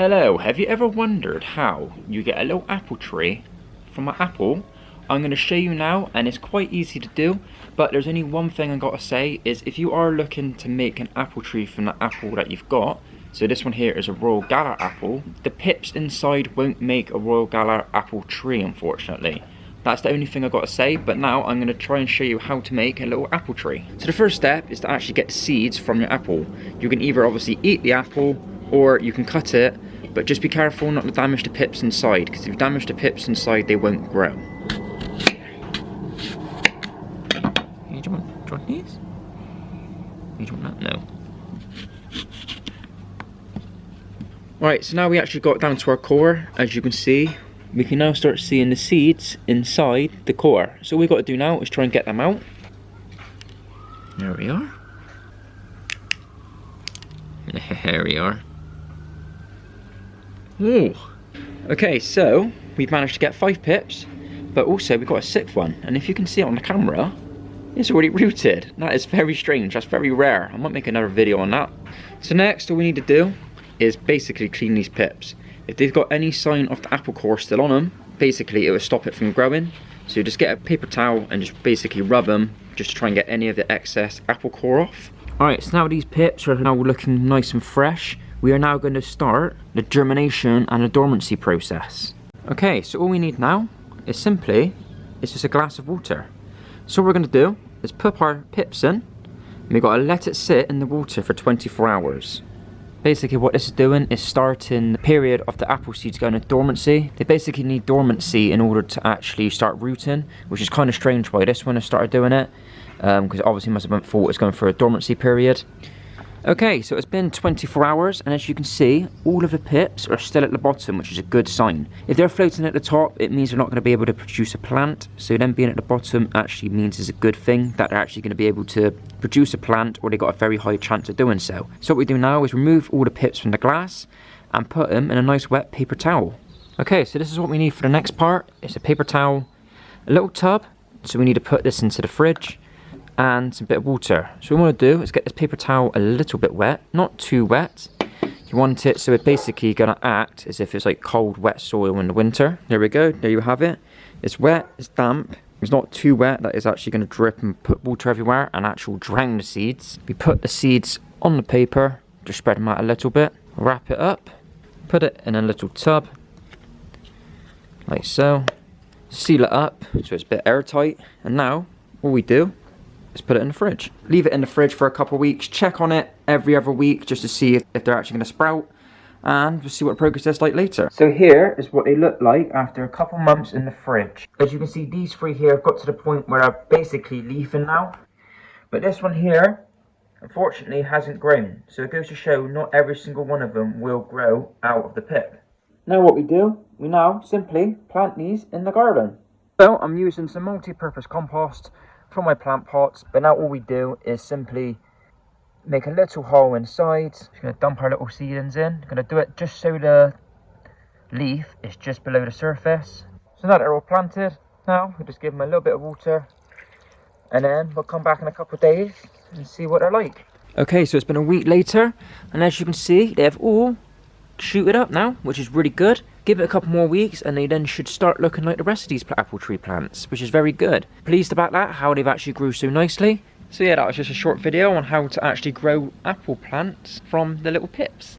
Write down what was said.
Hello, have you ever wondered how you get a little apple tree from an apple? I'm going to show you now, and it's quite easy to do, but there's only one thing I got to say is if you are looking to make an apple tree from the apple that you've got, so this one here is a Royal Gala apple, the pips inside won't make a Royal Gala apple tree, unfortunately. That's the only thing I got to say, but now I'm going to try and show you how to make a little apple tree. So the first step is to actually get the seeds from your apple. You can either obviously eat the apple, or you can cut it, but just be careful not to damage the pips inside, because if you damage the pips inside, they won't grow. Do you want these? Do you want that? No. Alright, so now we actually got down to our core. As you can see, we can now start seeing the seeds inside the core. So all we've got to do now is try and get them out. There we are. There we are. Ooh. Okay, so we've managed to get 5 pips, but also we've got a 6th one, and if you can see it on the camera, it's already rooted. That is very strange, that's very rare. I might make another video on that. So next, all we need to do is basically clean these pips. If they've got any sign of the apple core still on them, basically it will stop it from growing. So you just get a paper towel and just basically rub them, just to try and get any of the excess apple core off. Alright, so now these pips are now looking nice and fresh. We are now going to start the germination and the dormancy process. Okay, so all we need now is just a glass of water. So what we're going to do is put our pips in, and we've got to let it sit in the water for 24 hours. Basically what this is doing is starting the period of the apple seeds going into dormancy. They basically need dormancy in order to actually start rooting, which is kind of strange why this one has started doing it, because obviously must have thought it's going for a dormancy period. Okay, so it's been 24 hours, and as you can see, all of the pips are still at the bottom, which is a good sign. If they're floating at the top, it means they're not going to be able to produce a plant, so them being at the bottom actually means it's a good thing that they're actually going to be able to produce a plant, or they've got a very high chance of doing so. So what we do now is remove all the pips from the glass, and put them in a nice wet paper towel. Okay, so this is what we need for the next part. It's a paper towel, a little tub, so we need to put this into the fridge, and some bit of water. So what we want to do is get this paper towel a little bit wet, not too wet. You want it so it's basically going to act as if it's like cold, wet soil in the winter. There we go, there you have it. It's wet, it's damp, it's not too wet that is actually going to drip and put water everywhere and actually drown the seeds. We put the seeds on the paper, just spread them out a little bit, wrap it up, put it in a little tub, like so. Seal it up so it's a bit airtight, and now all we do is put it in the fridge. Leave it in the fridge for a couple of weeks. Check on it every other week just to see if they're actually going to sprout, and we'll see what the progress is like later. So here is what they look like after a couple months in the fridge. As you can see, these 3 here have got to the point where they're basically leafing now, but this one here unfortunately hasn't grown, so it goes to show not every single one of them will grow out of the pip. Now what we do, we now simply plant these in the garden. So I'm using some multi-purpose compost from my plant pots, but now all we do is simply make a little hole inside. Just going to dump our little seedlings in. Going to do it just so the leaf is just below the surface. So now they're all planted, now we'll just give them a little bit of water, and then we'll come back in a couple of days and see what they're like. Okay, so it's been a week later, and as you can see, they have all shooted up now, which is really good. Give it a couple more weeks and they then should start looking like the rest of these apple tree plants, which is very good. Pleased about that, how they've actually grew so nicely. So yeah, that was just a short video on how to actually grow apple plants from the little pips.